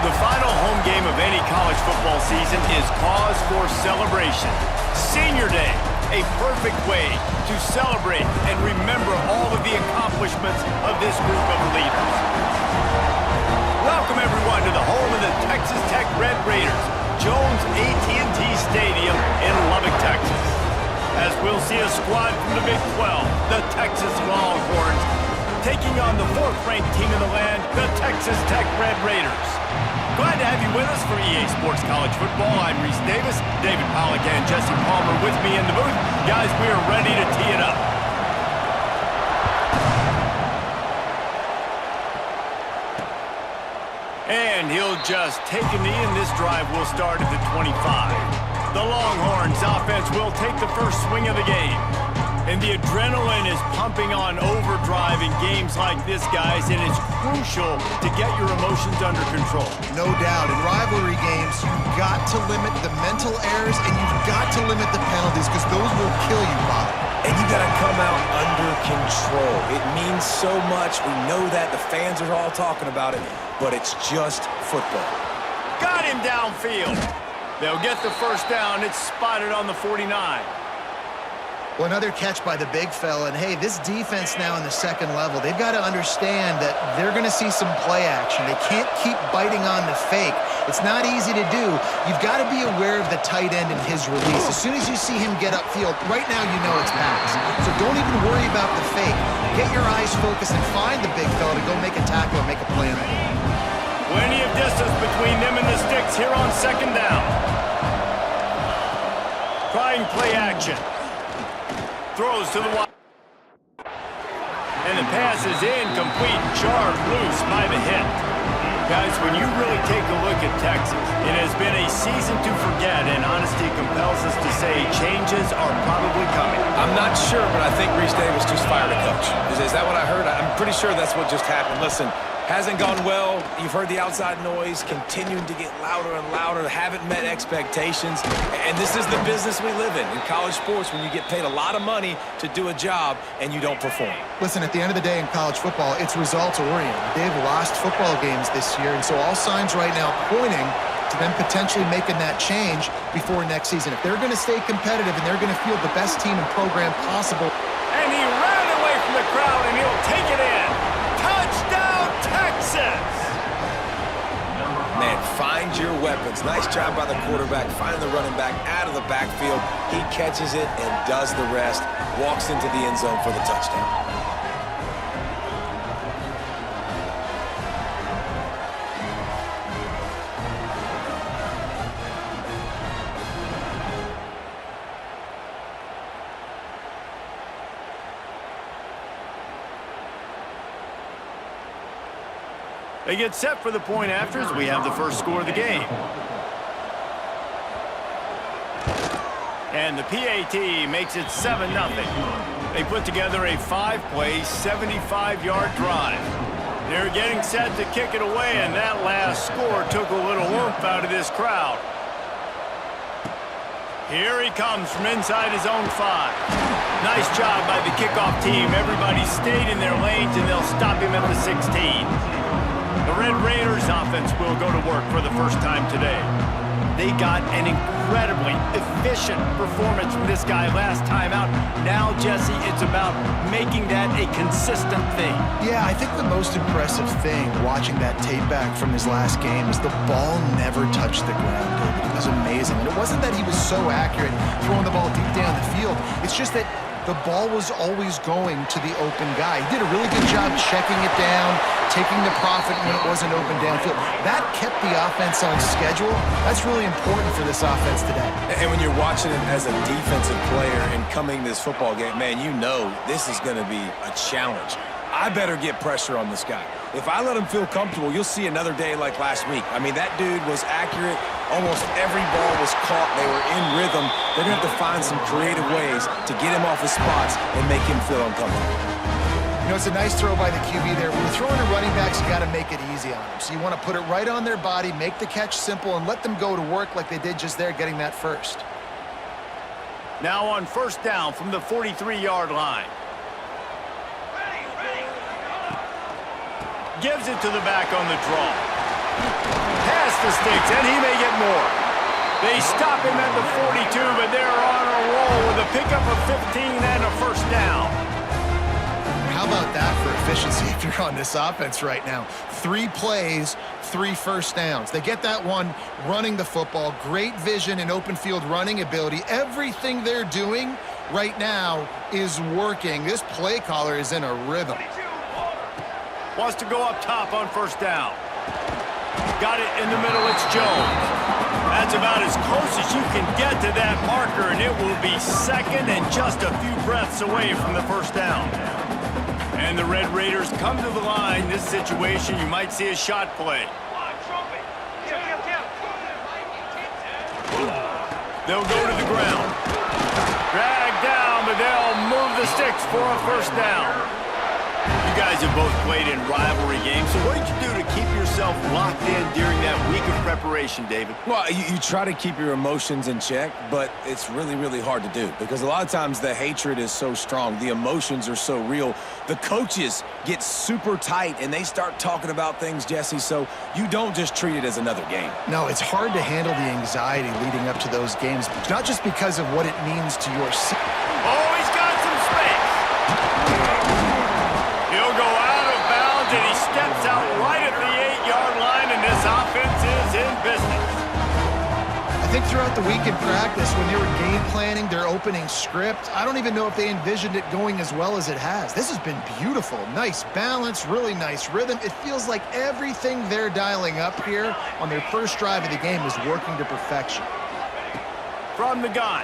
The final home game of any college football season is cause for celebration. Senior Day, a perfect way to celebrate and remember all of the accomplishments of this group of leaders. Welcome everyone to the home of the Texas Tech Red Raiders, Jones AT&T Stadium in Lubbock, Texas. As we'll see a squad from the Big 12, the Texas Longhorns, taking on the fourth-ranked team in the land, the Texas Tech Red Raiders. Glad to have you with us for EA Sports College Football. I'm Reese Davis, David Pollack and Jesse Palmer with me in the booth. Guys, we are ready to tee it up. And he'll just take a knee, and this drive will start at the 25. The Longhorns offense will take the first swing of the game. And the adrenaline is pumping on overdrive in games like this, guys, and it's crucial to get your emotions under control. No doubt. In rivalry games, you've got to limit the mental errors and you've got to limit the penalties because those will kill you, Bob. And you got to come out under control. It means so much. We know that. The fans are all talking about it, but it's just football. Got him downfield. They'll get the first down. It's spotted on the 49. Well, another catch by the big fella. And, hey, this defense now in the second level, they've got to understand that they're going to see some play action. They can't keep biting on the fake. It's not easy to do. You've got to be aware of the tight end and his release. As soon as you see him get upfield, right now you know it's pass. So don't even worry about the fake. Get your eyes focused and find the big fella to go make a tackle or make a play. Plenty of distance between them and the sticks here on second down. Trying play action. Throws to the wide. And the pass is incomplete. Jarred loose by the hit. Guys, when you really take a look at Texas, it has been a season to forget, and honesty compels us to say changes are probably coming. I'm not sure, but I think Reese Davis just fired a coach. Is that what I heard? I'm pretty sure that's what just happened. Listen, hasn't gone well. You've heard the outside noise, continuing to get louder and louder, haven't met expectations. And this is the business we live in college sports, when you get paid a lot of money to do a job and you don't perform. Listen, at the end of the day in college football, it's results-oriented. They've lost football games this year, and so all signs right now pointing to them potentially making that change before next season. If they're going to stay competitive and they're going to field the best team and program possible. And he ran away from the crowd, and he'll take it in. Touchdown, Texas! Man, find your weapons. Nice job by the quarterback, finding the running back out of the backfield. He catches it and does the rest. Walks into the end zone for the touchdown. They get set for the point after as we have the first score of the game. And the PAT makes it 7-0. They put together a 5-play, 75-yard drive. They're getting set to kick it away, and that last score took a little oomph out of this crowd. Here he comes from inside his own 5. Nice job by the kickoff team. Everybody stayed in their lanes, and they'll stop him at the 16. The Red Raiders offense will go to work for the first time today. They got an incredibly efficient performance from this guy last time out. Now, Jesse, it's about making that a consistent thing. Yeah, I think the most impressive thing watching that tape back from his last game is the ball never touched the ground, David. It was amazing. And it wasn't that he was so accurate throwing the ball deep down the field. It's just that the ball was always going to the open guy. He did a really good job checking it down, taking the profit when it wasn't open downfield. That kept the offense on schedule. That's really important for this offense today. And when you're watching it as a defensive player and coming this football game, man, you know this is going to be a challenge. I better get pressure on this guy. If I let him feel comfortable, you'll see another day like last week. I mean, that dude was accurate. Almost every ball was caught. They were in rhythm. They're going to have to find some creative ways to get him off his spots and make him feel uncomfortable. You know, it's a nice throw by the QB there. When you're throwing to running backs, you got to make it easy on them. So you want to put it right on their body, make the catch simple, and let them go to work like they did just there, getting that first. Now on first down from the 43-yard line. Gives it to the back on the draw. Past the sticks, and he may get more. They stop him at the 42, but they're on a roll with a pickup of 15 and a first down. How about that for efficiency if you're on this offense right now? 3 plays, 3 first downs. They get that one running the football. Great vision and open field running ability. Everything they're doing right now is working. This play caller is in a rhythm. Wants to go up top on first down. Got it in the middle. It's Jones. That's about as close as you can get to that marker, and it will be second and just a few breaths away from the first down. And the Red Raiders come to the line. This situation, you might see a shot play. They'll go to the ground. Drag down, but they'll move the sticks for a first down. You guys have both played in rivalry games, so what did you do to keep yourself locked in during that week of preparation, David? Well, you try to keep your emotions in check, but it's really, really hard to do because a lot of times the hatred is so strong. The emotions are so real. The coaches get super tight, and they start talking about things, Jesse, so you don't just treat it as another game. No, it's hard to handle the anxiety leading up to those games, not just because of what it means to your... Oh, he's got some space. He'll go out of bounds, and he steps out right at the 8-yard line, and this offense is in business. I think throughout the week in practice, when they were game planning their opening script, I don't even know if they envisioned it going as well as it has. This has been beautiful. Nice balance, really nice rhythm. It feels like everything they're dialing up here on their first drive of the game is working to perfection. From the gun.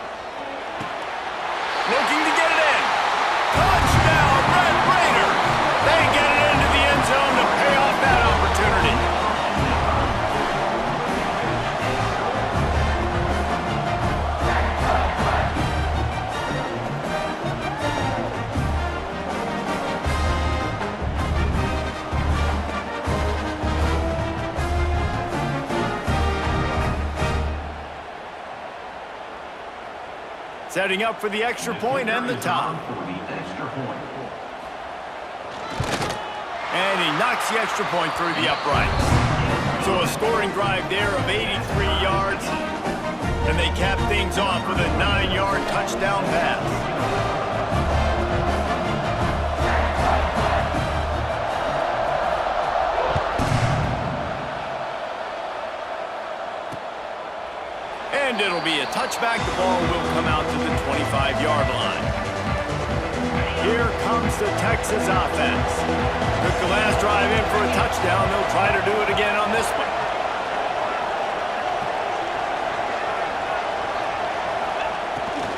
Looking to get it in. Touchdown, Red Raiders! They get it into the end zone to pay off that opportunity. Setting up for the extra point and the top. And he knocks the extra point through the uprights. So a scoring drive there of 83 yards. And they cap things off with a 9-yard touchdown pass. And it'll be a touchback. The ball will come out to the 25-yard line. Here comes the Texas offense. Took the last drive in for a touchdown. They'll try to do it again on this one.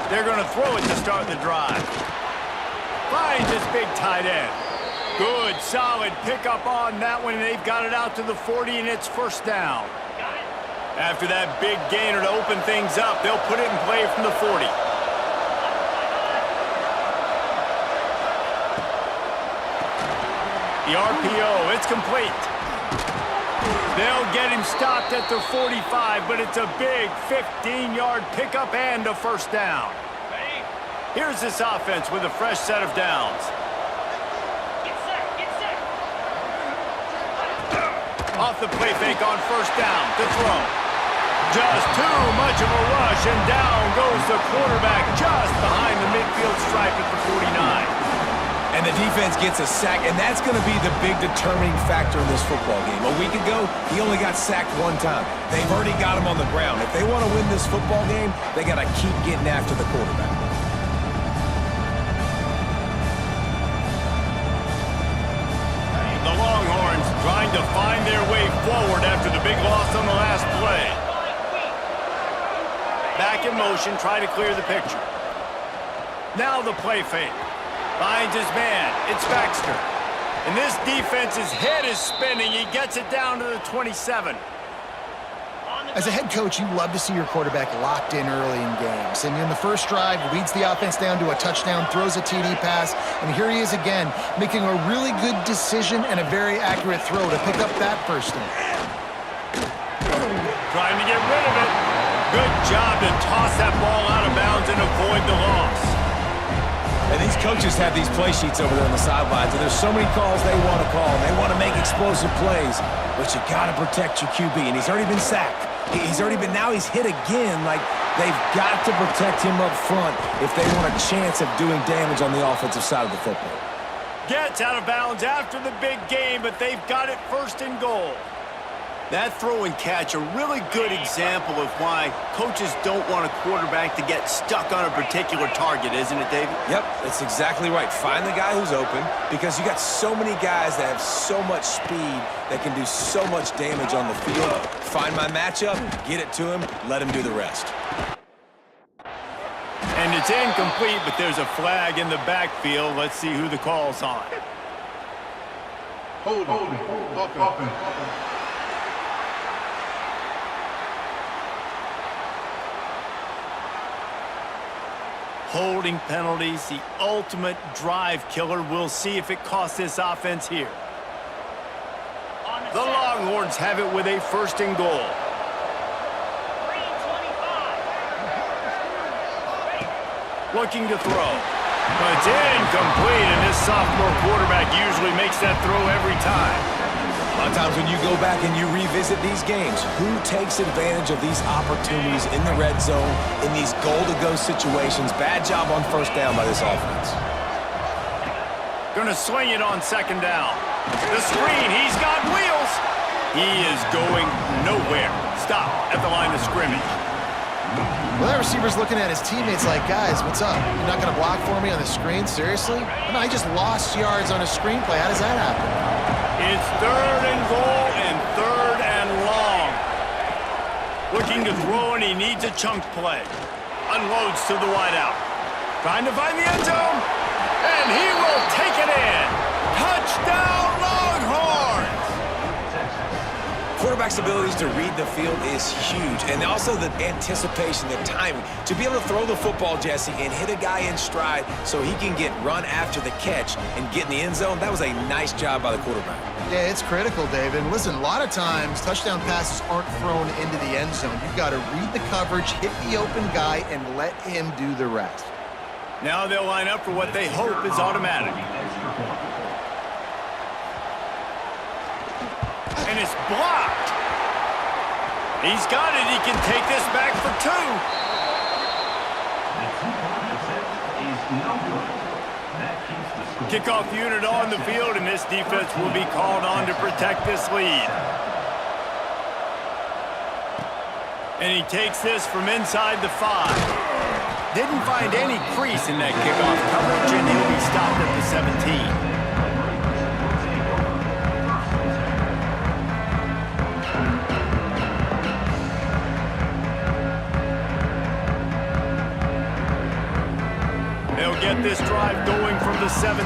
They're going to throw it to start the drive. Finds his big tight end. Good, solid pickup on that one. They've got it out to the 40, and it's first down. After that big gainer to open things up, they'll put it in play from the 40. The RPO, it's complete. They'll get him stopped at the 45, but it's a big 15-yard pickup and a first down. Here's this offense with a fresh set of downs. Off the play fake on first down to throw. Just too much of a rush, and down goes the quarterback just behind the midfield stripe at the 49. And the defense gets a sack, and that's going to be the big determining factor in this football game. A week ago, he only got sacked 1 time. They've already got him on the ground. If they want to win this football game, they got to keep getting after the quarterback. The Longhorns trying to find their way forward after the big loss on the last play. Back in motion, try to clear the picture. Now the play fake. Finds his man. It's Baxter. And this defense's head is spinning. He gets it down to the 27. As a head coach, you love to see your quarterback locked in early in games. And in the first drive, leads the offense down to a touchdown, throws a TD pass, and here he is again, making a really good decision and a very accurate throw to pick up that first down. Trying to get rid of it. Good job to toss that ball out of bounds and avoid the loss. And these coaches have these play sheets over there on the sidelines, and there's so many calls they want to call. They want to make explosive plays, but you got to protect your QB, and he's already been sacked. Now he's hit again. Like, they've got to protect him up front if they want a chance of doing damage on the offensive side of the football. Gets out of bounds after the big game, but they've got it first and goal. That throw and catch, a really good example of why coaches don't want a quarterback to get stuck on a particular target, isn't it, David? Yep, that's exactly right. Find the guy who's open, because you got so many guys that have so much speed that can do so much damage on the field. Find my matchup, get it to him, let him do the rest. And it's incomplete, but there's a flag in the backfield. Let's see who the call's on. Hold on. Holding penalties, the ultimate drive killer. We'll see if it costs this offense here. The Longhorns have it with a first and goal. Looking to throw. But it's incomplete, and this sophomore quarterback usually makes that throw every time. A lot of times when you go back and you revisit these games, who takes advantage of these opportunities in the red zone, in these goal-to-go situations? Bad job on first down by this offense. Gonna swing it on second down. The screen, he's got wheels. He is going nowhere. Stop at the line of scrimmage. Well, that receiver's looking at his teammates like, guys, what's up? You're not going to block for me on the screen? Seriously? I mean, I just lost yards on a screenplay. How does that happen? It's third and goal and third and long. Looking to throw, and he needs a chunk play. Unloads to the wideout. Trying to find the end zone. And he will take it in. Touchdown, Longhorns! Quarterback's abilities to read the field is huge, and also the anticipation, the timing. To be able to throw the football, Jesse, and hit a guy in stride so he can get run after the catch and get in the end zone, that was a nice job by the quarterback. Yeah, it's critical, David. And listen, a lot of times touchdown passes aren't thrown into the end zone. You've got to read the coverage, hit the open guy, and let him do the rest. Now they'll line up for what they hope is automatic. And it's blocked. He's got it. He can take this back for two. Kickoff unit on the field, and this defense will be called on to protect this lead. And he takes this from inside the 5. Didn't find any crease in that kickoff coverage, and he'll be stopped at the 17. They'll get this drive going from the 17.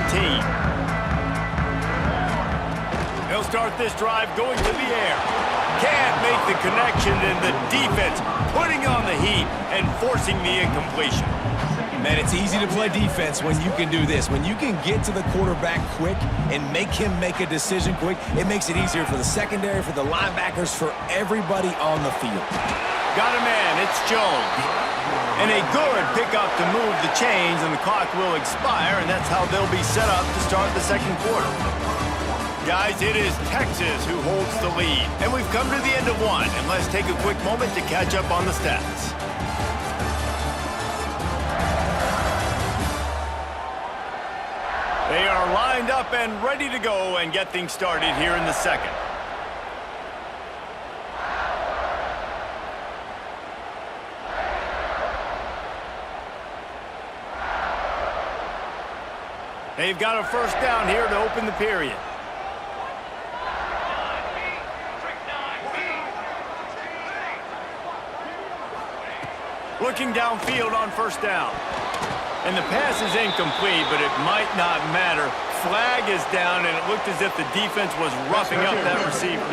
They'll start this drive going to the air. Can't make the connection, and the defense putting on the heat and forcing the incompletion. Man, it's easy to play defense when you can do this. When you can get to the quarterback quick and make him make a decision quick, it makes it easier for the secondary, for the linebackers, for everybody on the field. Got a man, it's Jones. And a good pickup to move the chains, and the clock will expire, and that's how they'll be set up to start the second quarter. Guys, it is Texas who holds the lead, and we've come to the end of one, and let's take a quick moment to catch up on the stats. They are lined up and ready to go and get things started here in the second. They've got a first down here to open the period. Looking downfield on first down. And the pass is incomplete, but it might not matter. Flag is down, and it looked as if the defense was roughing up that receiver.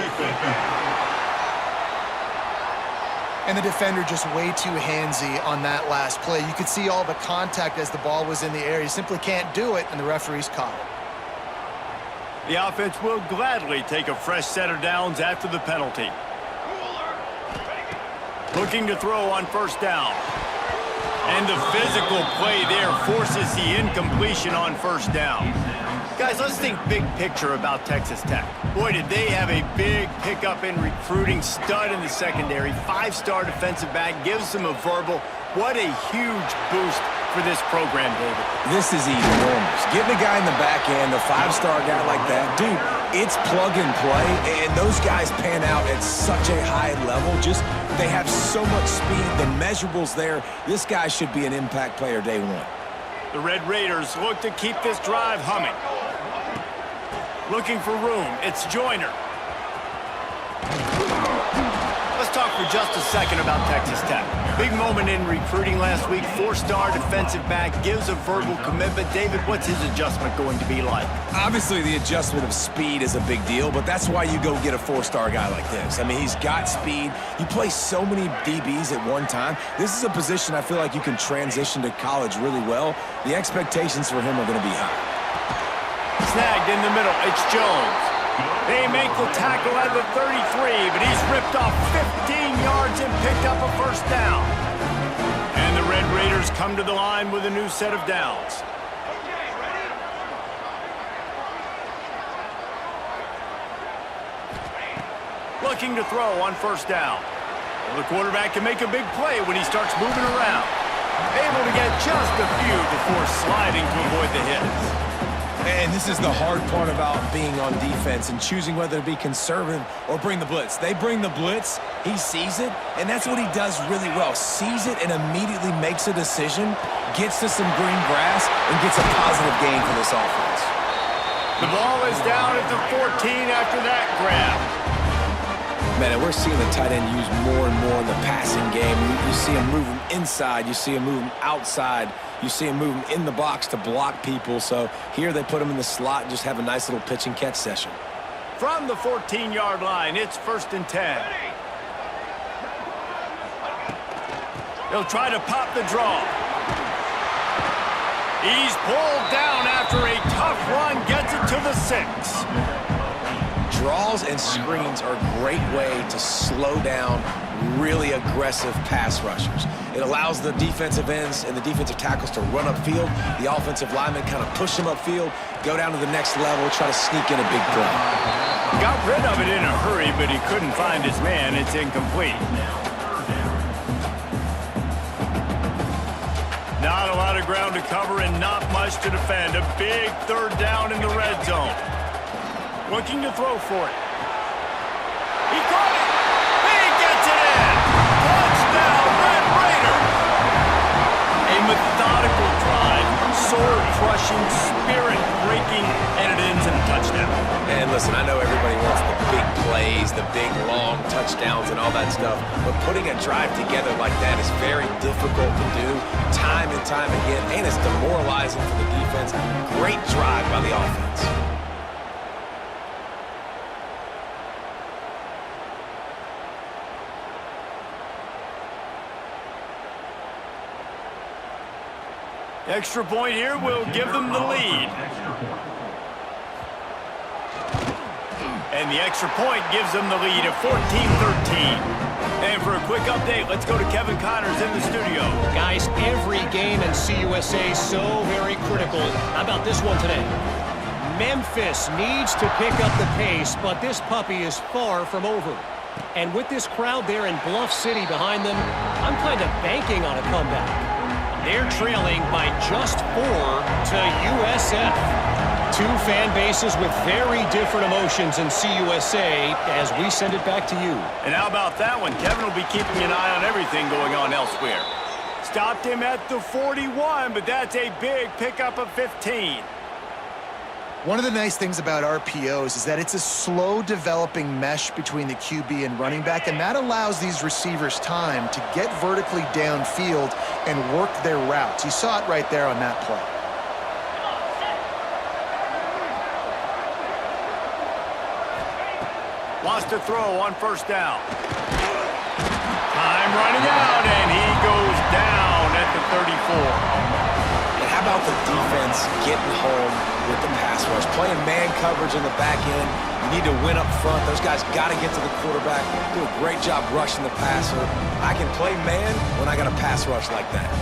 And the defender just way too handsy on that last play. You could see all the contact as the ball was in the air. You simply can't do it, and the referee's caught it. The offense will gladly take a fresh set of downs after the penalty. Looking to throw on first down. And the physical play there forces the incompletion on first down. Guys, let's think big picture about Texas Tech. Boy, did they have a big pickup in recruiting. Stud in the secondary. 5-star defensive back. Gives them a verbal. What a huge boost for this program, David. This is enormous. Getting a guy in the back end, a 5-star guy like that, dude, it's plug and play, and those guys pan out at such a high level. Just, they have so much speed. The measurables there. This guy should be an impact player day one. The Red Raiders look to keep this drive humming. Looking for room. It's Joyner. Let's talk for just a second about Texas Tech. Big moment in recruiting last week. 4-star defensive back gives a verbal commitment. David, what's his adjustment going to be like? Obviously, the adjustment of speed is a big deal, but that's why you go get a 4-star guy like this. I mean, he's got speed. He plays so many DBs at one time. This is a position I feel like you can transition to college really well. The expectations for him are going to be high. Snagged in the middle. It's Jones. They make the tackle at the 33, but he's ripped off 15 yards and picked up a first down. And the Red Raiders come to the line with a new set of downs. Looking to throw on first down. Well, the quarterback can make a big play when he starts moving around. Able to get just a few before sliding to avoid the hits. And this is the hard part about being on defense and choosing whether to be conservative or bring the blitz. They bring the blitz, he sees it, and that's what he does really well. Sees it and immediately makes a decision, gets to some green grass, and gets a positive gain for this offense. The ball is down at the 14 after that grab. Man, and we're seeing the tight end used more and more in the passing game. You see him moving inside. You see him moving outside. You see him moving in the box to block people. So here they put him in the slot and just have a nice little pitch and catch session. From the 14-yard line, it's 1st and 10. He'll try to pop the draw. He's pulled down after a tough run, gets it to the 6. Draws and screens are a great way to slow down really aggressive pass rushers. It allows the defensive ends and the defensive tackles to run upfield. The offensive linemen kind of push them upfield, go down to the next level, try to sneak in a big play. Got rid of it in a hurry, but he couldn't find his man. It's incomplete. Not a lot of ground to cover and not much to defend. A big 3rd down in the red zone. Looking to throw for it. He caught it. He gets it in. Touchdown, Red Raiders. A methodical drive, soul-crushing, spirit-breaking, and it ends in a touchdown. And listen, I know everybody wants the big plays, the big, long touchdowns and all that stuff, but putting a drive together like that is very difficult to do time and time again, and it's demoralizing for the defense. Great drive by the offense. Extra point here will give them the lead. And the extra point gives them the lead at 14-13. And for a quick update, let's go to Kevin Connors in the studio. Guys, every game in CUSA is so very critical. How about this one today? Memphis needs to pick up the pace, but this puppy is far from over. And with this crowd there in Bluff City behind them, I'm kind of banking on a comeback. They're trailing by just 4 to USF. Two fan bases with very different emotions in CUSA as we send it back to you. And how about that one? Kevin will be keeping an eye on everything going on elsewhere. Stopped him at the 41, but that's a big pickup of 15. One of the nice things about RPOs is that it's a slow developing mesh between the QB and running back, and that allows these receivers time to get vertically downfield and work their routes. You saw it right there on that play. Lost a throw on 1st down. Time running out, and he goes down at the 34. And how about the defense getting home with the pass rush? Playing man coverage in the back end. You need to win up front. Those guys got to get to the quarterback. Do a great job rushing the passer. I can play man when I got a pass rush like that.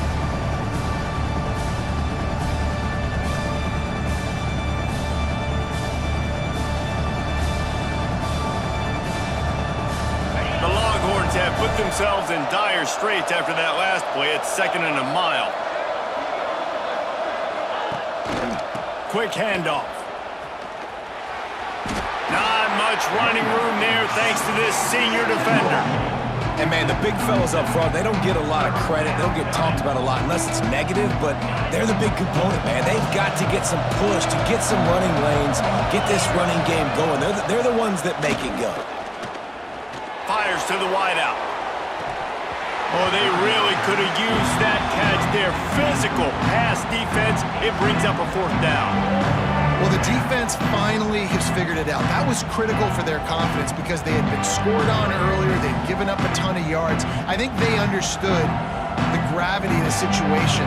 themselves in dire straits after that last play. It's 2nd and a mile. Quick handoff. Not much running room there thanks to this senior defender. And, man, the big fellas up front, they don't get a lot of credit. They don't get talked about a lot unless it's negative, but they're the big component, man. They've got to get some push, to get some running lanes, get this running game going. They're the ones that make it go. Fires to the wideout. Oh, they really could have used that catch there. Physical pass defense. It brings up a 4th down. Well, the defense finally has figured it out. That was critical for their confidence because they had been scored on earlier. They'd given up a ton of yards. I think they understood the gravity of the situation.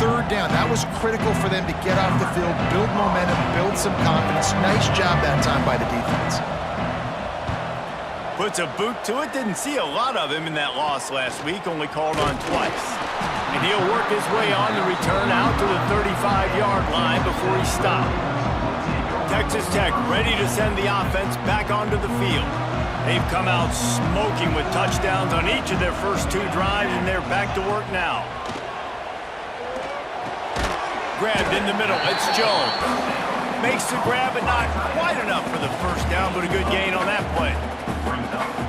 3rd down, that was critical for them to get off the field, build momentum, build some confidence. Nice job that time by the defense. Puts a boot to it. Didn't see a lot of him in that loss last week. Only called on twice. And he'll work his way on the return out to the 35-yard line before he stopped. Texas Tech ready to send the offense back onto the field. They've come out smoking with touchdowns on each of their first 2 drives, and they're back to work now. Grabbed in the middle. It's Jones. Makes the grab, but not quite enough for the 1st down, but a good gain on that play.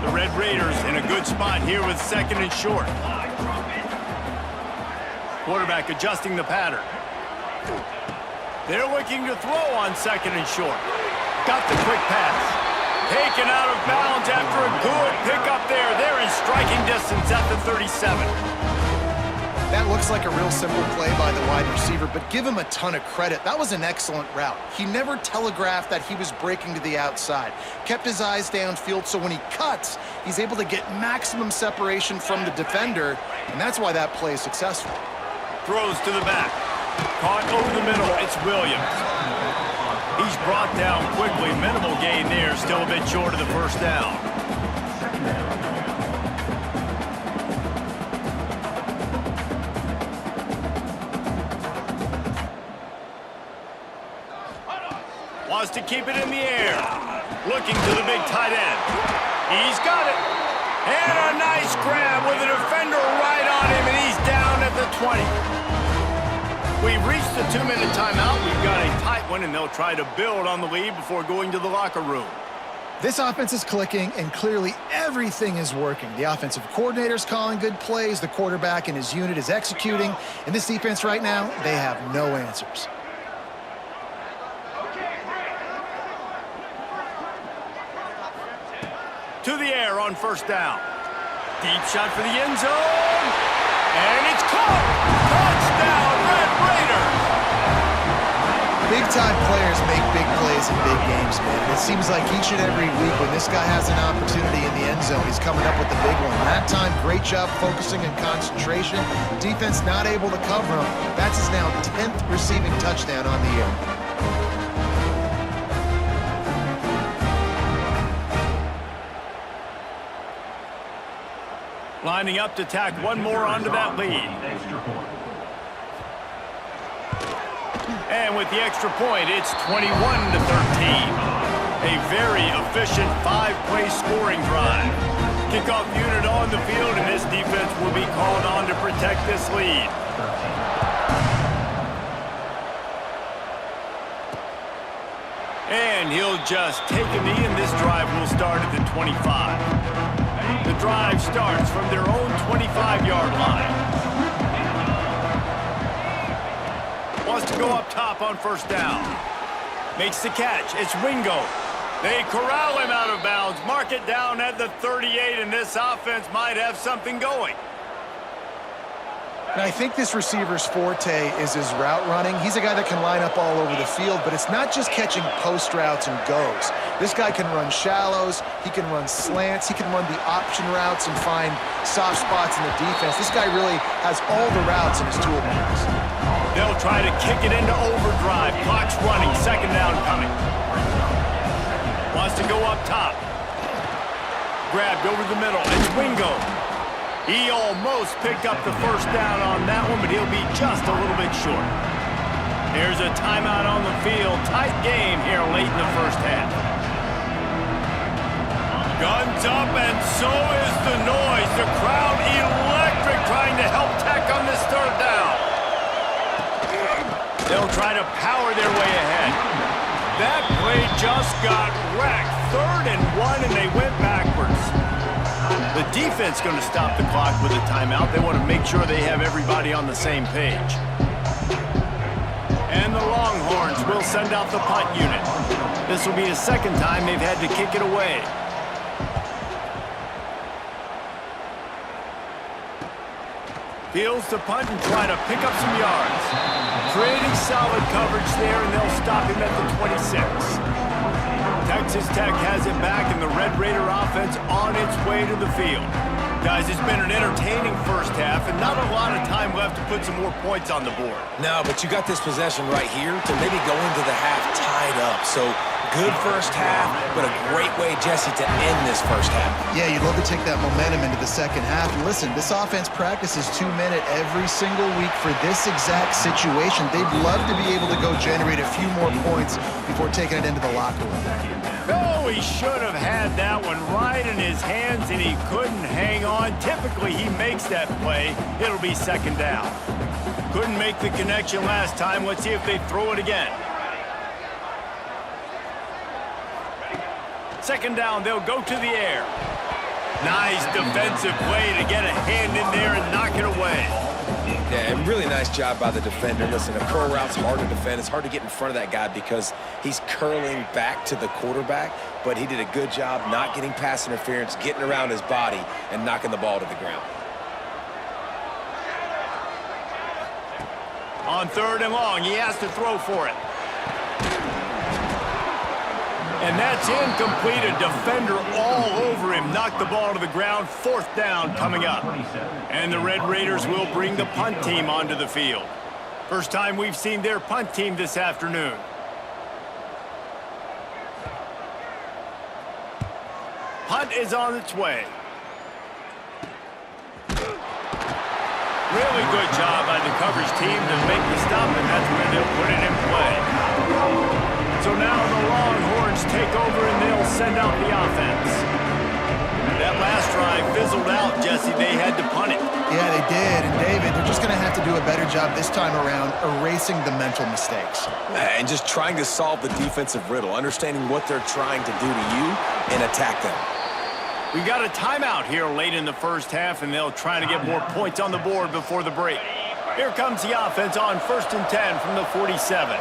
The Red Raiders in a good spot here with 2nd and short. Quarterback adjusting the pattern. They're looking to throw on 2nd and short. Got the quick pass. Taken out of bounds after a good pickup there. They're in striking distance at the 37. That looks like a real simple play by the wide receiver, but give him a ton of credit. That was an excellent route. He never telegraphed that he was breaking to the outside. Kept his eyes downfield, so when he cuts, he's able to get maximum separation from the defender, and that's why that play is successful. Throws to the back. Caught over the middle. It's Williams. He's brought down quickly. Minimal gain there. Still a bit short of the 1st down. Wants to keep it in the air. Looking to the big tight end. He's got it. And a nice grab with a defender right on him, and he's down at the 20. We've reached the 2-minute timeout. We've got a tight one, and they'll try to build on the lead before going to the locker room. This offense is clicking, and clearly everything is working. The offensive coordinator's calling good plays. The quarterback and his unit is executing. And this defense right now, they have no answers. To the air on 1st down. Deep shot for the end zone. And it's caught. Touchdown, Red Raiders. Big-time players make big plays in big games, man. It seems like each and every week when this guy has an opportunity in the end zone, he's coming up with the big one. That time, great job focusing and concentration. Defense not able to cover him. That's his now 10th receiving touchdown on the year. Lining up to tack one more onto that lead. And with the extra point, it's 21-13. A very efficient 5-play scoring drive. Kickoff unit on the field, and this defense will be called on to protect this lead. And he'll just take a knee, and this drive will start at the 25. The drive starts from their own 25-yard line. Wants to go up top on 1st down. Makes the catch. It's Ringo. They corral him out of bounds. Mark it down at the 38, and this offense might have something going. And I think this receiver's forte is his route running. He's a guy that can line up all over the field, but it's not just catching post routes and goes. This guy can run shallows, he can run slants, he can run the option routes and find soft spots in the defense. This guy really has all the routes in his toolbox. They'll try to kick it into overdrive. Clock's running, 2nd down coming. Wants to go up top. Grabbed over the middle. It's Wingo. He almost picked up the 1st down on that one, but he'll be just a little bit short. There's a timeout on the field. Tight game here late in the 1st half. Guns up, and so is the noise. The crowd electric, trying to help Tech on this third down. They'll try to power their way ahead. That play just got wrecked. 3rd and 1, and they went backwards. The defense going to stop the clock with a timeout. They want to make sure they have everybody on the same page. And the Longhorns will send out the punt unit. This will be the second time they've had to kick it away. Fields to punt and try to pick up some yards. Pretty solid coverage there, and they'll stop him at the 26. Texas Tech has it back, and the Red Raider offense on its way to the field. Guys, it's been an entertaining first half, and not a lot of time left to put some more points on the board. No, but you got this possession right here to maybe go into the half tied up. So good first half, but a great way, Jesse, to end this first half. Yeah, you'd love to take that momentum into the second half. And listen, this offense practices 2-minute every single week for this exact situation. They'd love to be able to go generate a few more points before taking it into the locker room. Oh, he should have had that one right in his hands, and he couldn't hang on. Typically, he makes that play. It'll be second down. Couldn't make the connection last time. Let's see if they throw it again. Second down, they'll go to the air. Nice defensive play to get a hand in there and knock it away. Yeah, and really nice job by the defender. Listen, a curl route's hard to defend. It's hard to get in front of that guy because he's curling back to the quarterback, but he did a good job not getting pass interference, getting around his body, and knocking the ball to the ground. On 3rd and long, he has to throw for it. And that's incomplete. A defender all over him. Knocked the ball to the ground. 4th down coming up. And the Red Raiders will bring the punt team onto the field. First time we've seen their punt team this afternoon. Punt is on its way. Really good job by the coverage team to make the stop, and that's where they'll put it in play. So now the Longhorns take over, and they'll send out the offense. That last drive fizzled out, Jesse. They had to punt it. Yeah, they did. And, David, they're just going to have to do a better job this time around erasing the mental mistakes. And just trying to solve the defensive riddle, understanding what they're trying to do to you and attack them. We've got a timeout here late in the first half, and they'll try to get more points on the board before the break. Here comes the offense on 1st and 10 from the 47.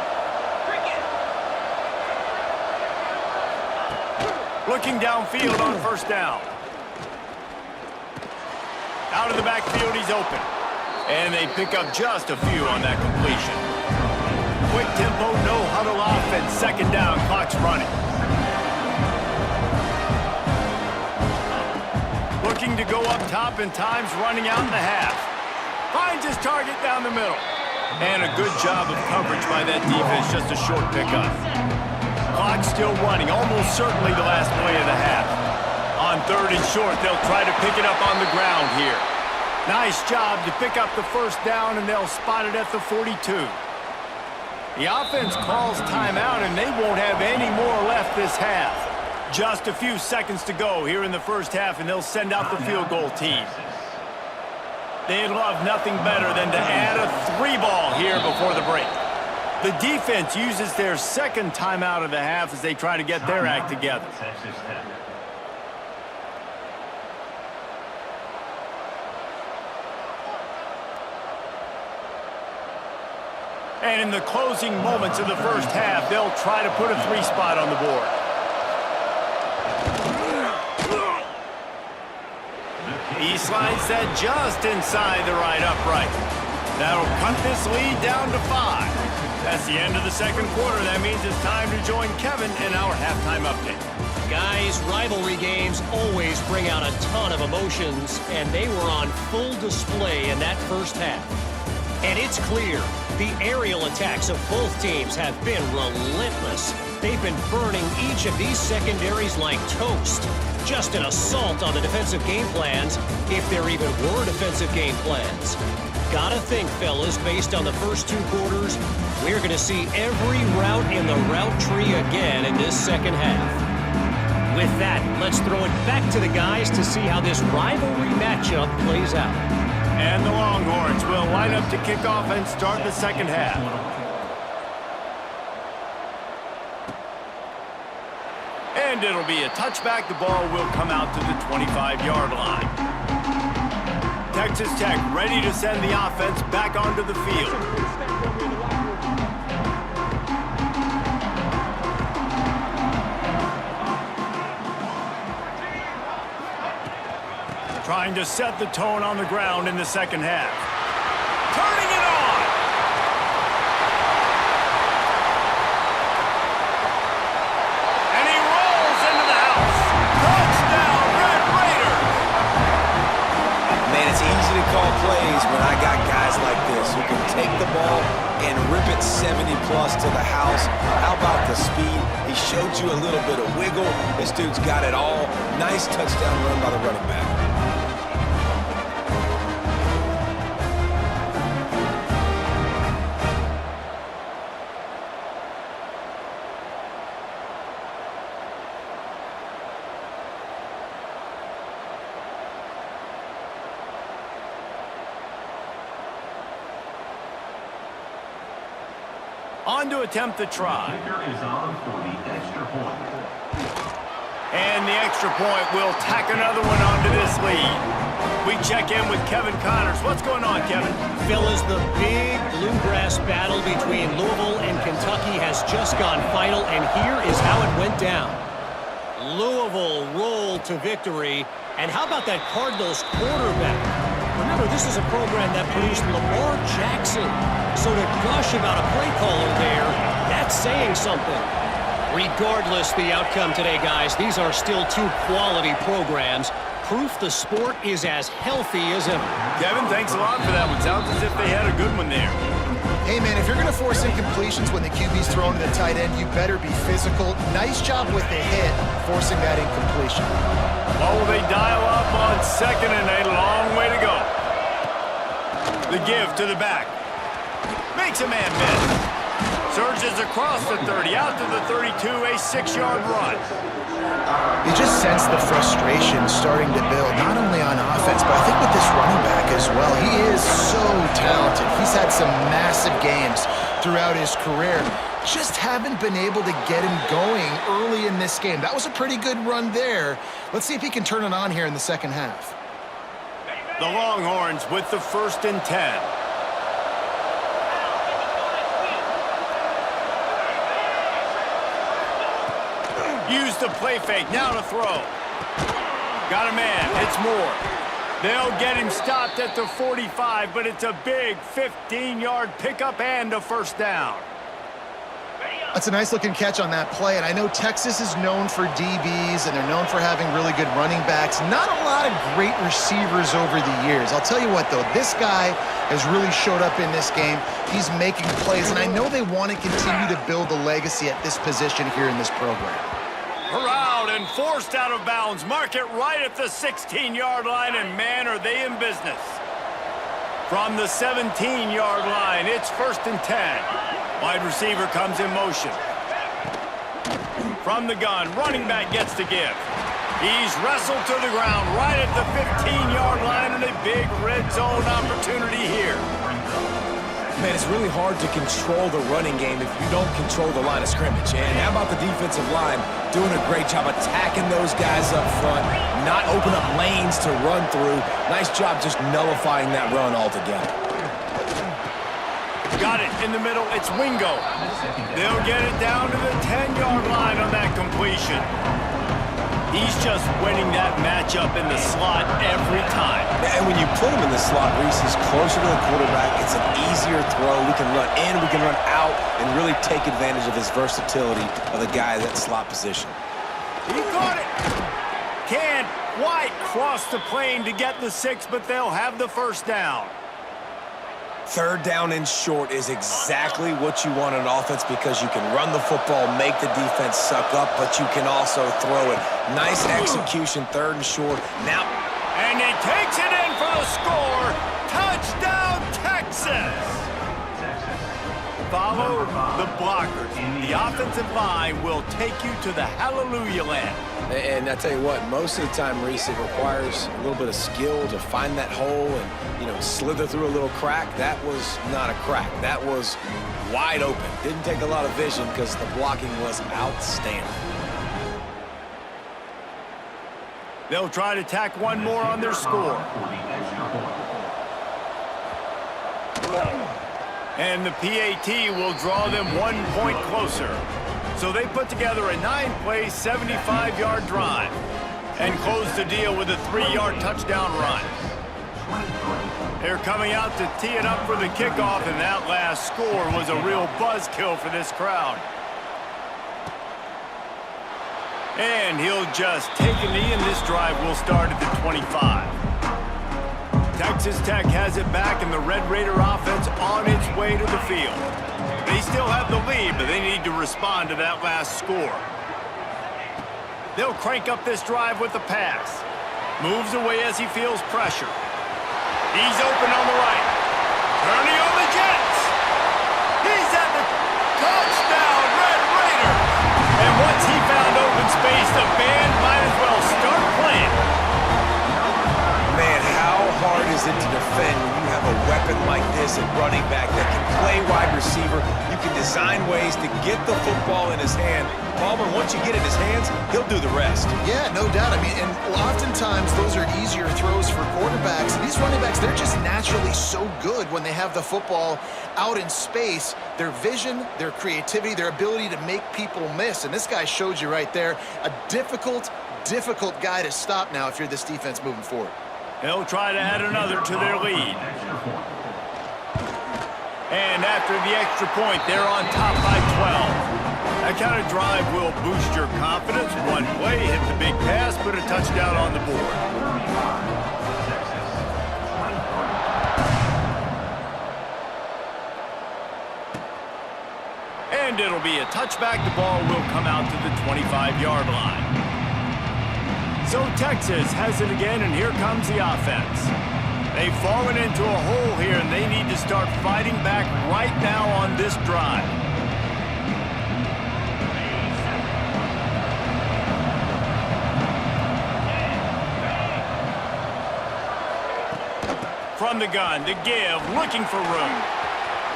Looking downfield on 1st down. Out of the backfield, he's open. And they pick up just a few on that completion. Quick tempo, no huddle offense. 2nd down, clock's running. Looking to go up top, and time's running out in the half. Finds his target down the middle. And a good job of coverage by that defense, just a short pickup. Clock still running, almost certainly the last play of the half. On 3rd and short, they'll try to pick it up on the ground here. Nice job to pick up the 1st down, and they'll spot it at the 42. The offense calls timeout, and they won't have any more left this half. Just a few seconds to go here in the first half, and they'll send out the field goal team. They'd love nothing better than to add a 3-ball here before the break. The defense uses their 2nd timeout of the half as they try to get their act together. And in the closing moments of the first half, they'll try to put a 3-spot on the board. He slides that just inside the right upright. That'll cut this lead down to 5. That's the end of the second quarter. That means it's time to join Kevin in our halftime update. Guys, rivalry games always bring out a ton of emotions, and they were on full display in that first half. And it's clear, the aerial attacks of both teams have been relentless. They've been burning each of these secondaries like toast. Just an assault on the defensive game plans, if there even were defensive game plans. Gotta think, fellas, based on the first 2 quarters, we're going to see every route in the route tree again in this second half. With that, let's throw it back to the guys to see how this rivalry matchup plays out. And the Longhorns will line up to kick off and start the second half. And it'll be a touchback. The ball will come out to the 25-yard line. Texas Tech ready to send the offense back onto the field. Trying to set the tone on the ground in the second half. Turning it on! And he rolls into the house. Touchdown, Red Raiders! Man, it's easy to call plays when I got guys like this who can take the ball and rip it 70-plus to the house. How about the speed? He showed you a little bit of wiggle. This dude's got it all. Nice touchdown run by the running back. On to attempt the try. And the extra point will tack another one onto this lead. We check in with Kevin Connors. What's going on, Kevin? Fellas, the big bluegrass battle between Louisville and Kentucky has just gone final, and here is how it went down. Louisville rolled to victory, and how about that Cardinals quarterback? Remember, this is a program that produced Lamar Jackson. So to gush about a play caller there, that's saying something. Regardless the outcome today, guys, these are still two quality programs. Proof the sport is as healthy as ever. Kevin, thanks a lot for that one. Sounds as if they had a good one there. Hey, man, if you're going to force incompletions when the QB's thrown to the tight end, you better be physical. Nice job with the hit, forcing that incompletion. Oh, they dial up on second and a long way to go. The give to the back. Makes a man miss. Surges across the 30, out to the 32, a 6-yard run. You just sense the frustration starting to build, not only on offense, but I think with this running back as well. He is so talented. He's had some massive games throughout his career. Just haven't been able to get him going early in this game. That was a pretty good run there. Let's see if he can turn it on here in the second half. The Longhorns with the 1st and 10. Use the play fake, now to throw. Got a man, it's Moore. They'll get him stopped at the 45, but it's a big 15-yard pickup and a first down. That's a nice-looking catch on that play, and I know Texas is known for DBs, and they're known for having really good running backs. Not a lot of great receivers over the years. I'll tell you what, though, this guy has really showed up in this game. He's making plays, and I know they want to continue to build a legacy at this position here in this program. Corralled and forced out of bounds. Mark it right at the 16-yard line, and man, are they in business. From the 17-yard line, it's 1st and 10. Wide receiver comes in motion. From the gun, running back gets to give. He's wrestled to the ground right at the 15-yard line, and a big red zone opportunity here. Man, it's really hard to control the running game if you don't control the line of scrimmage. And how about the defensive line doing a great job attacking those guys up front, not open up lanes to run through. Nice job just nullifying that run altogether. Got it in the middle. It's Wingo. They'll get it down to the 10-yard line on that completion. He's just winning that matchup in the slot every time. And when you put him in the slot, Reese, he's closer to the quarterback. It's an easier throw. We can run in, we can run out, and really take advantage of his versatility of the guy at that slot position. He caught it. Can't quite cross the plane to get the 6, but they'll have the first down. 3rd down and short is exactly what you want on offense because you can run the football, make the defense suck up, but you can also throw it. Nice execution, 3rd and short. Now, and he takes it in for the score. Touchdown, Texas! follow the blockers. The offensive line will take you to the hallelujah land. And I tell you what, most of the time, Reese, it requires a little bit of skill to find that hole and, slither through a little crack. That was not a crack. That was wide open. Didn't take a lot of vision because the blocking was outstanding. They'll try to tack one more on their score. And the PAT will draw them 1 point closer. So they put together a 9-play, 75-yard drive and close the deal with a 3-yard touchdown run. They're coming out to tee it up for the kickoff, and that last score was a real buzzkill for this crowd. And he'll just take a knee, and this drive will start at the 25. Texas Tech has it back, and the Red Raider offense on its way to the field. They still have the lead, but they need to respond to that last score. They'll crank up this drive with the pass. Moves away as he feels pressure. He's open on the right. Turning on the Jets. He's at the touchdown, Red Raider. And once he found open space, the band might as well start playing. Man, how hard is it to defend when you have a weapon like this at running back that can play wide receiver? You can design ways to get the football in his hand. Palmer, once you get it in his hands, he'll do the rest. Yeah, no doubt. I mean, and oftentimes those are easier throws for quarterbacks. These running backs, they're just naturally so good when they have the football out in space. Their vision, their creativity, their ability to make people miss. And this guy showed you right there, a difficult guy to stop now if you're this defense moving forward. They'll try to add another to their lead. And after the extra point, they're on top by 12. That kind of drive will boost your confidence. One play, hit the big pass, put a touchdown on the board. And it'll be a touchback. The ball will come out to the 25-yard line. So Texas has it again, and here comes the offense. They've fallen into a hole here, and they need to start fighting back right now on this drive. From the gun, to give, looking for room.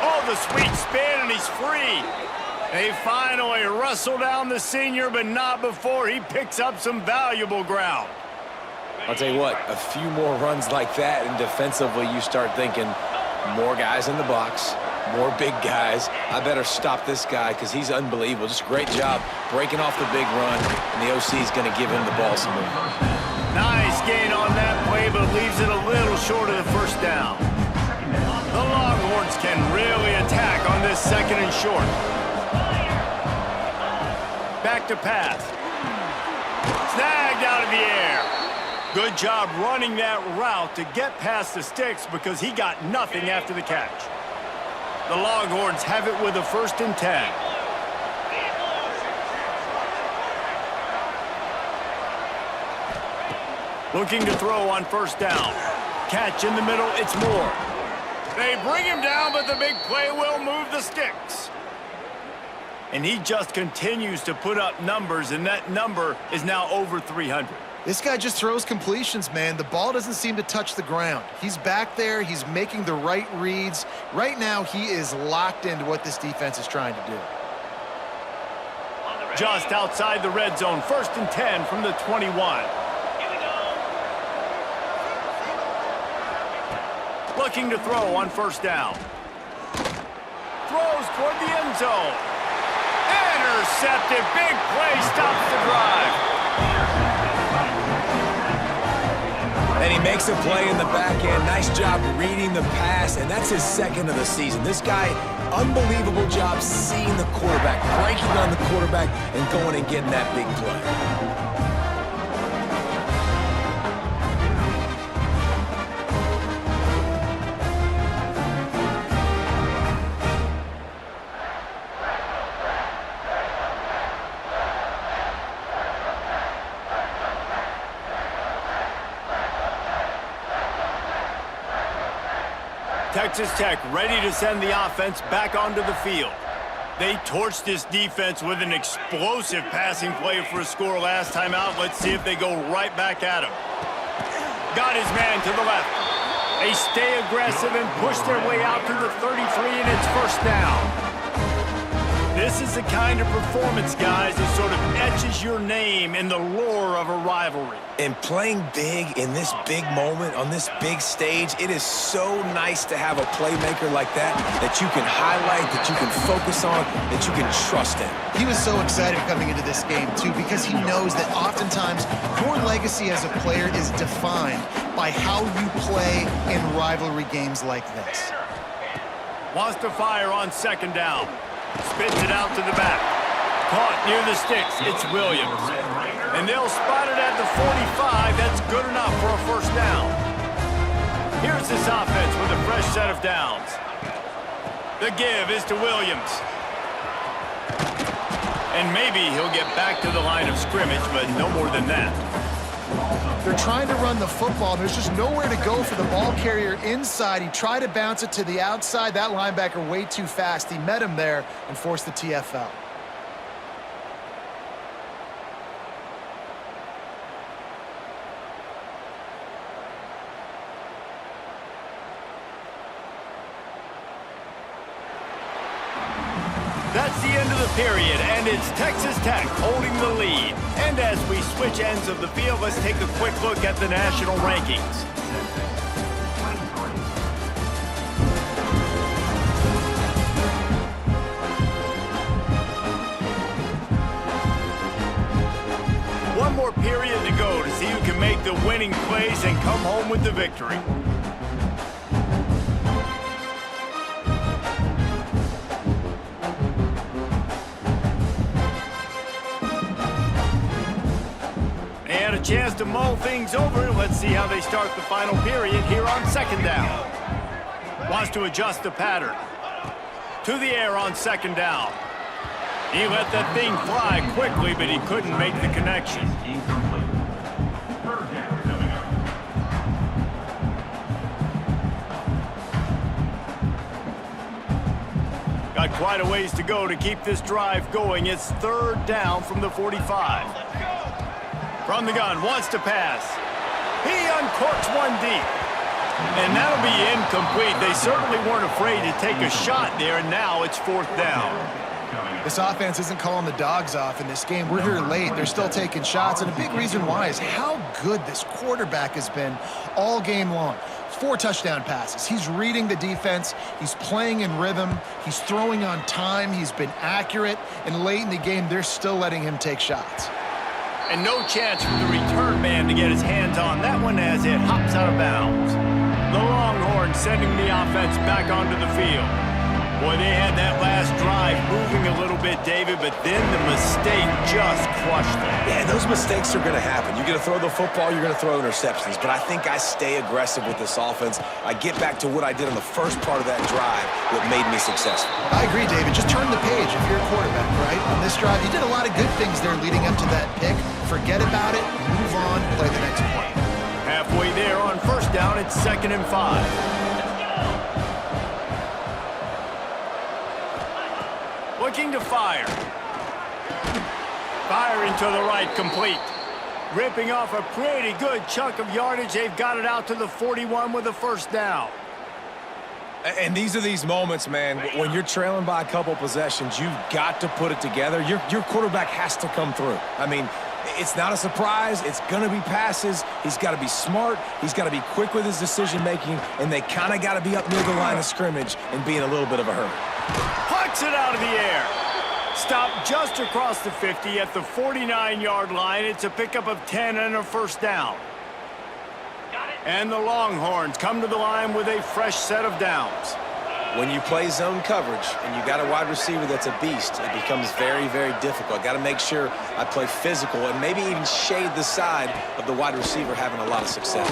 Oh, the sweet spin, and he's free. They finally wrestle down the senior, but not before he picks up some valuable ground. I'll tell you what, a few more runs like that, and defensively you start thinking, more guys in the box, more big guys. I better stop this guy because he's unbelievable. Just a great job breaking off the big run, and the OC is going to give him the ball some more. Nice gain on that play, but leaves it a little short of the first down. The Longhorns can really attack on this second and short. Back to pass. Snagged out of the air. Good job running that route to get past the sticks because he got nothing after the catch. The Longhorns have it with a 1st and 10. Looking to throw on 1st down. Catch in the middle, it's Moore. They bring him down, but the big play will move the sticks. And he just continues to put up numbers, and that number is now over 300. This guy just throws completions, man. The ball doesn't seem to touch the ground. He's back there. He's making the right reads. Right now, he is locked into what this defense is trying to do. Just outside the red zone, 1st and 10 from the 21. Looking to throw on 1st down. Throws toward the end zone. Intercepted. Big play stops the drive. And he makes a play in the back end. Nice job reading the pass, and that's his 2nd of the season. This guy, unbelievable job seeing the quarterback, breaking on the quarterback, and going and getting that big play. Texas Tech ready to send the offense back onto the field. They torched this defense with an explosive passing play for a score last time out. Let's see if they go right back at him. Got his man to the left. They stay aggressive and push their way out to the 33, and it's first down. This is the kind of performance, guys, that sort of etches your name in the lore of a rivalry. And playing big in this big moment, on this big stage, it is so nice to have a playmaker like that you can highlight, that you can focus on, that you can trust in. He was so excited coming into this game, too, because he knows that oftentimes your legacy as a player is defined by how you play in rivalry games like this. Wants to fire on second down. Spits it out to the back. Caught near the sticks. It's Williams. And they'll spot it at the 45. That's good enough for a first down. Here's this offense with a fresh set of downs. The give is to Williams. And maybe he'll get back to the line of scrimmage, but no more than that. They're trying to run the football. There's just nowhere to go for the ball carrier inside. He tried to bounce it to the outside. That linebacker way too fast. He met him there and forced the TFL. That's the end of the period, and it's Texas Tech holding the lead. And as we switch ends of the field, let's take a quick look at the national rankings. One more period to go to see who can make the winning plays and come home with the victory. Chance to mull things over. Let's see how they start the final period here on second down. Wants to adjust the pattern. To the air on second down. He let that thing fly quickly, but he couldn't make the connection. Got quite a ways to go to keep this drive going. It's third down from the 45. From the gun, wants to pass. He uncorks one deep. And that'll be incomplete. They certainly weren't afraid to take a shot there, and now it's fourth down. This offense isn't calling the dogs off in this game. We're here late. They're still taking shots, and a big reason why is how good this quarterback has been all game long. 4 touchdown passes. He's reading the defense. He's playing in rhythm. He's throwing on time. He's been accurate. And late in the game, they're still letting him take shots. And no chance for the return man to get his hands on that one as it hops out of bounds. The Longhorns sending the offense back onto the field. Boy, they had that last drive moving a little bit, David, but then the mistake just crushed them. Yeah, those mistakes are going to happen. You're going to throw the football, you're going to throw interceptions. But I think I stay aggressive with this offense. I get back to what I did on the first part of that drive that made me successful. I agree, David. Just turn the page if you're a quarterback, right? On this drive, you did a lot of good things there leading up to that pick. Forget about it, move on, play the next play. Halfway there on first down, it's 2nd and 5. Looking to fire. Firing to the right, complete. Ripping off a pretty good chunk of yardage. They've got it out to the 41 with a first down. And these are these moments, man, when you're trailing by a couple possessions, you've got to put it together. Your quarterback has to come through. I mean, it's not a surprise. It's going to be passes. He's got to be smart. He's got to be quick with his decision-making, and they kind of got to be up near the line of scrimmage and be in a little bit of a hurry. Pucks it out of the air. Stopped just across the 50 at the 49-yard line. It's a pickup of 10 and a first down. And the Longhorns come to the line with a fresh set of downs. When you play zone coverage and you got a wide receiver that's a beast, it becomes very, very difficult. Got to make sure I play physical and maybe even shade the side of the wide receiver having a lot of success.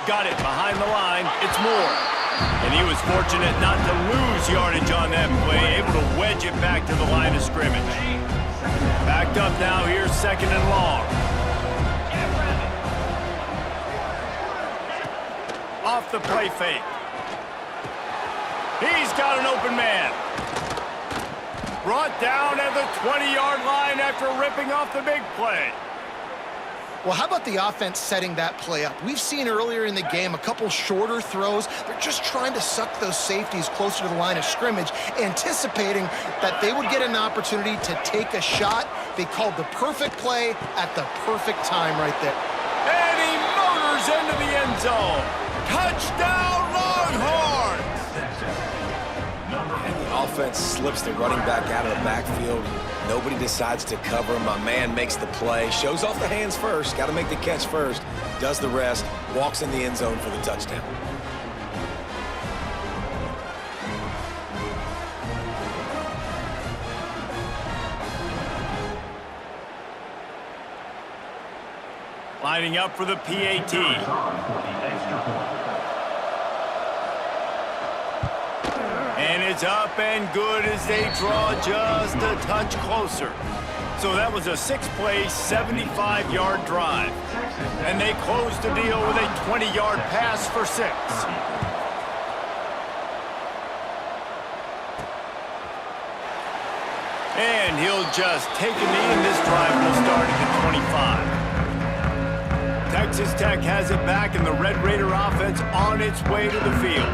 Got it behind the line. It's Moore. And he was fortunate not to lose yardage on that play, able to wedge it back to the line of scrimmage. Backed up now, here's 2nd and long. off the play fake. He's got an open man. Brought down at the 20-yard line after ripping off the big play. Well, how about the offense setting that play up? We've seen earlier in the game a couple shorter throws. They're just trying to suck those safeties closer to the line of scrimmage, anticipating that they would get an opportunity to take a shot. They called the perfect play at the perfect time right there. And he motors into the end zone. Touchdown, Longhorns! And the offense slips the running back out of the backfield. Nobody decides to cover him. My man makes the play. Shows off the hands first. Got to make the catch first. Does the rest. Walks in the end zone for the touchdown. Lining up for the PAT. And it's up and good as they draw just a touch closer. So that was a 6-play, 75-yard drive. And they closed the deal with a 20-yard pass for 6. And he'll just take a knee, and this drive will start at the 25. Texas Tech has it back, and the Red Raider offense on its way to the field.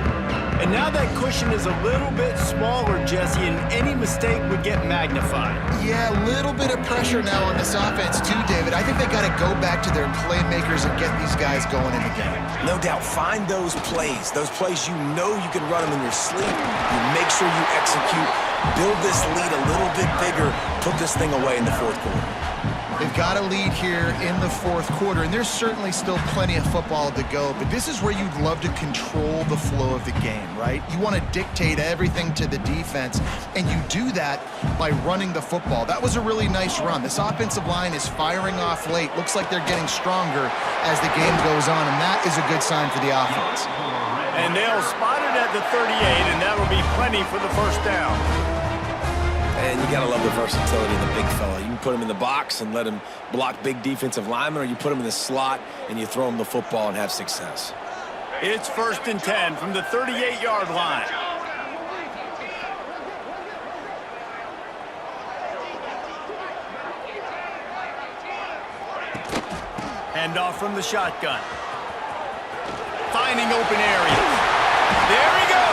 And now that cushion is a little bit smaller, Jesse, and any mistake would get magnified. Yeah, a little bit of pressure now on this offense too, David. I think they got to go back to their playmakers and get these guys going in the game. No doubt, find those plays you know you can run them in your sleep. You make sure you execute, build this lead a little bit bigger, put this thing away in the fourth quarter. They've got a lead here in the fourth quarter, and there's certainly still plenty of football to go, but this is where you'd love to control the flow of the game, right? You want to dictate everything to the defense, and you do that by running the football. That was a really nice run. This offensive line is firing off late. Looks like they're getting stronger as the game goes on, and that is a good sign for the offense. And they'll spot it at the 38, and that'll be plenty for the first down. And you gotta love the versatility of the big fella. You can put him in the box and let him block big defensive linemen, or you put him in the slot and you throw him the football and have success. It's 1st and 10 from the 38-yard line. Handoff from the shotgun. Finding open areas. There he goes.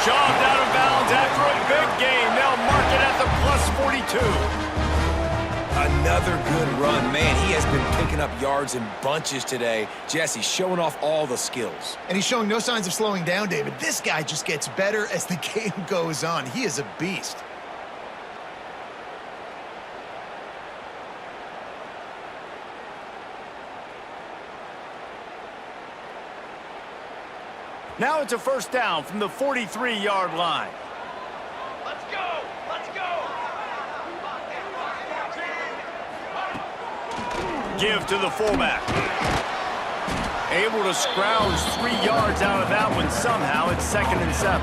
Shoved out of bounds after a big gain. They'll mark it at the +42. Another good run. Man, he has been picking up yards in bunches today. Jesse showing off all the skills. And he's showing no signs of slowing down, David. This guy just gets better as the game goes on. He is a beast. Now it's a first down from the 43-yard line. Let's go! Let's go! Give to the fullback. Able to scrounge 3 yards out of that one somehow. It's 2nd and 7.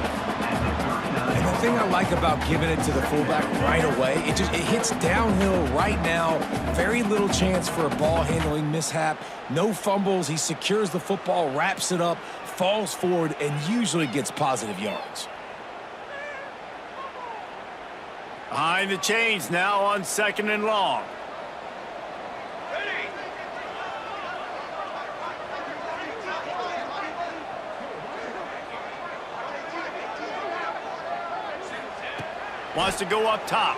And the thing I like about giving it to the fullback right away, it hits downhill right now. Very little chance for a ball handling mishap. No fumbles. He secures the football, wraps it up, falls forward, and usually gets positive yards. Behind the chains now on 2nd and long. Wants to go up top.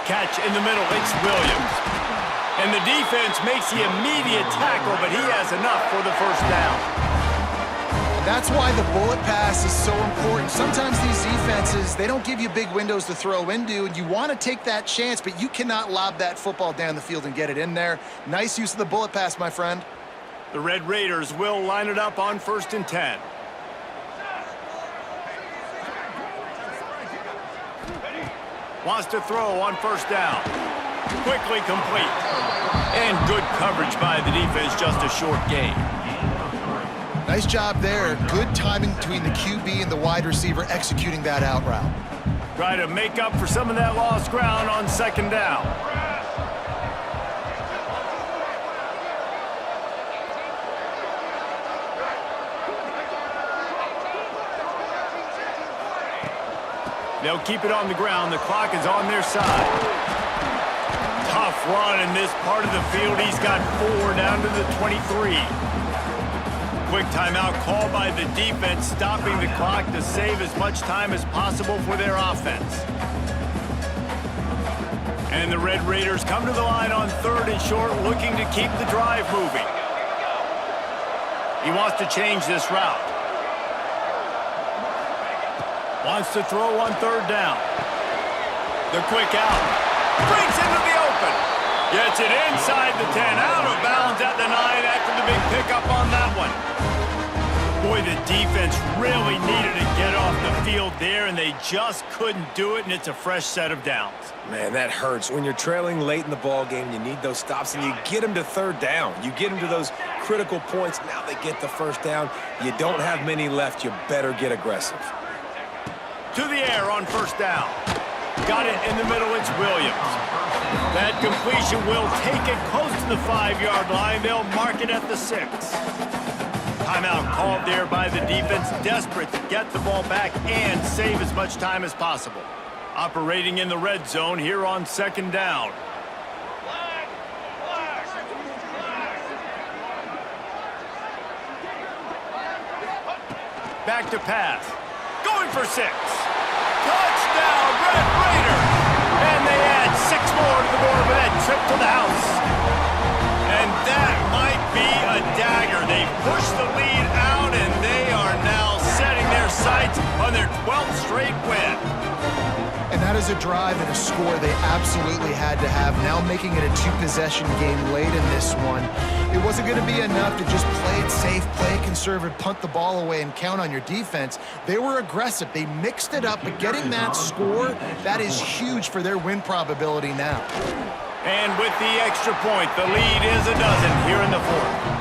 Catch in the middle. It's Williams. And the defense makes the immediate tackle, but he has enough for the first down. That's why the bullet pass is so important. Sometimes these defenses, they don't give you big windows to throw into, and you want to take that chance, but you cannot lob that football down the field and get it in there. Nice use of the bullet pass, my friend. The Red Raiders will line it up on 1st and 10. Wants to throw on 1st down. Quickly complete. And good coverage by the defense, just a short gain. Nice job there. Good timing between the QB and the wide receiver executing that out route. Try to make up for some of that lost ground on 2nd down. They'll keep it on the ground. The clock is on their side. Tough run in this part of the field. He's got 4 down to the 23. Quick timeout called by the defense, stopping the clock to save as much time as possible for their offense. And the Red Raiders come to the line on 3rd and short, looking to keep the drive moving. He wants to change this route. Wants to throw on 3rd down. The quick out. Breaks into the open. Gets it inside the 10. Out of bounds at the 9 after the big pickup on that one. Boy, the defense really needed to get off the field there, and they just couldn't do it, and it's a fresh set of downs. Man, that hurts. When you're trailing late in the ball game, you need those stops, and you get them to 3rd down. You get them to those critical points. Now they get the 1st down. You don't have many left. You better get aggressive. To the air on 1st down. Got it in the middle. It's Williams. That completion will take it close to the 5-yard line. They'll mark it at the 6. Timeout called there by the defense, desperate to get the ball back and save as much time as possible. Operating in the red zone here on 2nd down. Back to pass. Going for 6. Touchdown, Red Raiders! And they add 6 more to the board with that trip to the house. And that might be a dagger. They push the lead out, and they are now setting their sights on their 12th straight win. And that is a drive and a score they absolutely had to have. Now making it a 2-possession game late in this one. It wasn't going to be enough to just play it safe, play it conservative, punt the ball away, and count on your defense. They were aggressive. They mixed it up, but getting that score, that is huge for their win probability now. And with the extra point, the lead is a dozen here in the 4th.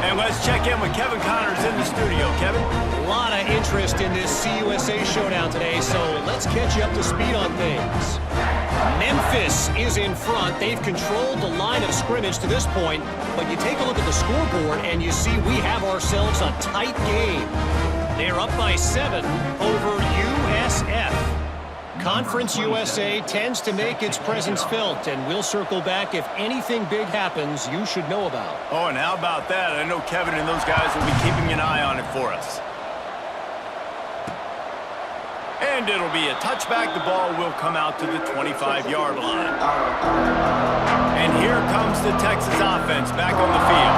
And let's check in with Kevin Connors in the studio. Kevin? A lot of interest in this CUSA showdown today, so let's catch you up to speed on things. Memphis is in front. They've controlled the line of scrimmage to this point, but you take a look at the scoreboard and you see we have ourselves a tight game. They're up by 7 over USF. Conference USA tends to make its presence felt, and we'll circle back if anything big happens you should know about. Oh, and how about that? I know Kevin and those guys will be keeping an eye on it for us. And it'll be a touchback. The ball will come out to the 25-yard line. And here comes the Texas offense back on the field.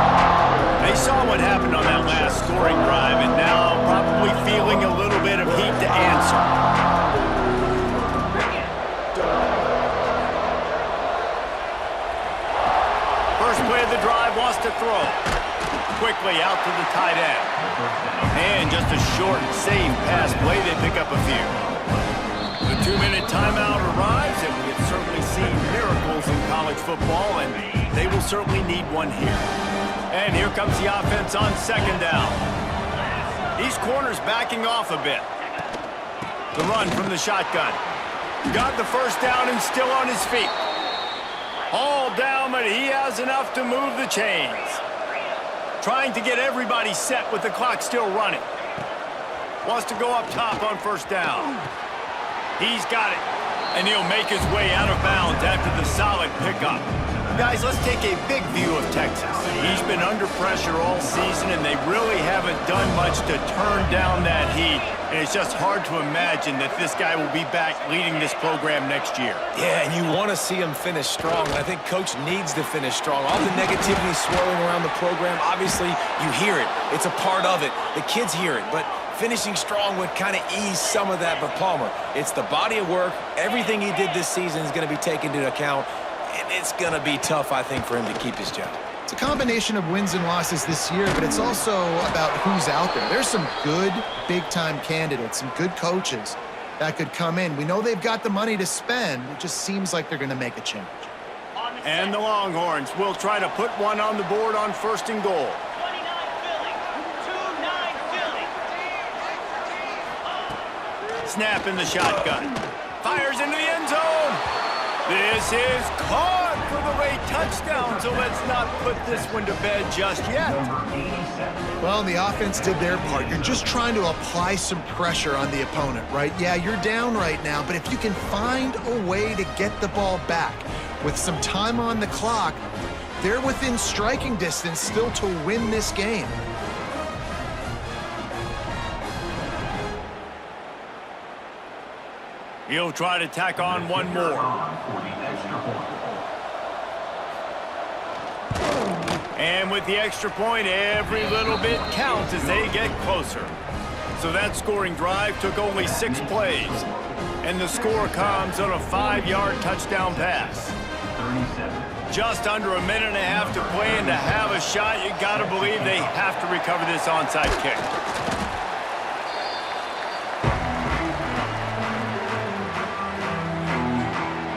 They saw what happened on that last scoring drive, and now probably feeling a little bit of heat to answer. First play of the drive, wants to throw. Quickly out to the tight end. And just a short, safe pass play. They pick up a few. The 2-minute timeout arrives, and we have certainly seen miracles in college football, and they will certainly need one here. And here comes the offense on 2nd down. These corners backing off a bit. The run from the shotgun. Got the 1st down and still on his feet. All down, but he has enough to move the chains. Trying to get everybody set with the clock still running. Wants to go up top on 1st down. He's got it. And he'll make his way out of bounds after the solid pickup. Guys, let's take a big view of Texas. He's been under pressure all season, and they really haven't done much to turn down that heat. And it's just hard to imagine that this guy will be back leading this program next year. Yeah, and you want to see him finish strong. I think Coach needs to finish strong. All the negativity swirling around the program, obviously, you hear it. It's a part of it. The kids hear it, but finishing strong would kind of ease some of that. But Palmer, it's the body of work. Everything he did this season is going to be taken into account. And it's going to be tough, I think, for him to keep his job. It's a combination of wins and losses this year, but it's also about who's out there. There's some good big-time candidates, some good coaches that could come in. We know they've got the money to spend. It just seems like they're going to make a change. And the Longhorns will try to put one on the board on 1st and goal. 29 Philly. 2-9 Philly. Snap in the shotgun. Fires into the end zone. This This is caught for the late touchdown, so let's not put this one to bed just yet. Well, the offense did their part. You're just trying to apply some pressure on the opponent, right? Yeah, you're down right now, but if you can find a way to get the ball back with some time on the clock, they're within striking distance still to win this game. He'll try to tack on one more. And with the extra point, every little bit counts as they get closer. So that scoring drive took only 6 plays. And the score comes on a 5-yard touchdown pass. Just under a minute and a half to play, and to have a shot, you gotta believe they have to recover this onside kick.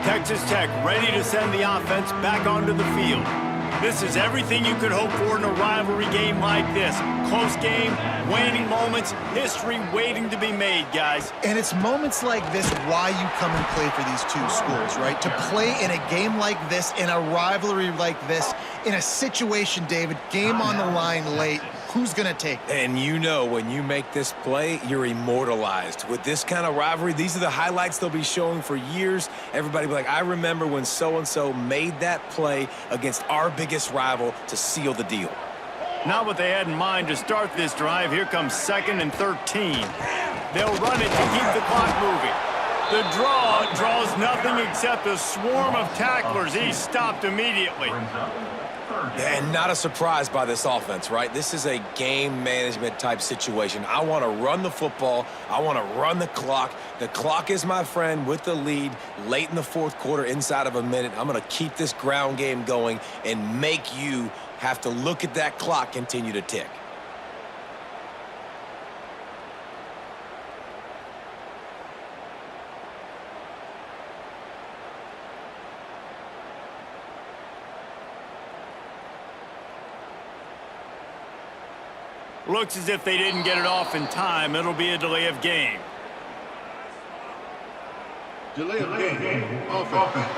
Texas Tech ready to send the offense back onto the field. This is everything you could hope for in a rivalry game like this. Close game, waning moments, history waiting to be made, guys. And it's moments like this why you come and play for these two schools, right? To play in a game like this, in a rivalry like this, in a situation, David, game on the line late, who's going to take it? And you know when you make this play, you're immortalized. With this kind of rivalry, these are the highlights they'll be showing for years. Everybody will be like, I remember when so-and-so made that play against our biggest rival to seal the deal. Not what they had in mind to start this drive. Here comes 2nd and 13. They'll run it to keep the clock moving. The draw draws nothing except a swarm of tacklers. He's stopped immediately. And not a surprise by this offense, right? This is a game management type situation. I want to run the football. I want to run the clock. The clock is my friend with the lead late in the 4th quarter, inside of a minute. I'm going to keep this ground game going and make you have to look at that clock continue to tick. Looks as if they didn't get it off in time. It'll be a delay of game. Delay of game. Offense.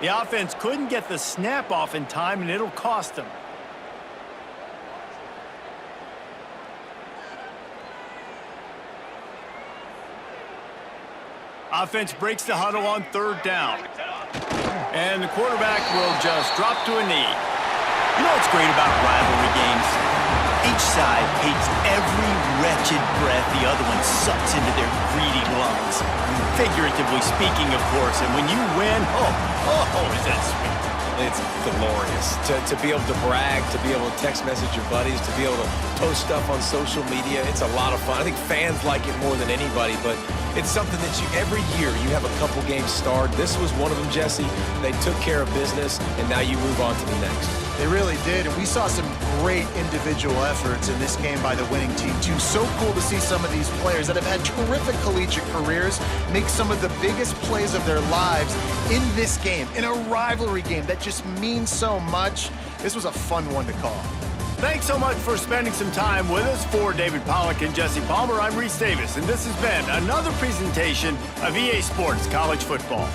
The offense couldn't get the snap off in time, and it'll cost them. Offense breaks the huddle on 3rd down. And the quarterback will just drop to a knee. You know what's great about rivalry games? Each side hates every wretched breath the other one sucks into their greedy lungs. Figuratively speaking, of course. And when you win, oh, is that sweet. It's glorious to be able to brag, to be able to text message your buddies, to be able to post stuff on social media. It's a lot of fun. I think fans like it more than anybody, but it's something that every year you have a couple games starred. This was one of them, Jesse. They took care of business, and now you move on to the next. They really did, and we saw some great individual efforts in this game by the winning team, too. So cool to see some of these players that have had terrific collegiate careers make some of the biggest plays of their lives in this game, in a rivalry game that just means so much. This was a fun one to call. Thanks so much for spending some time with us. For David Pollack and Jesse Palmer, I'm Reese Davis, and this has been another presentation of EA Sports College Football.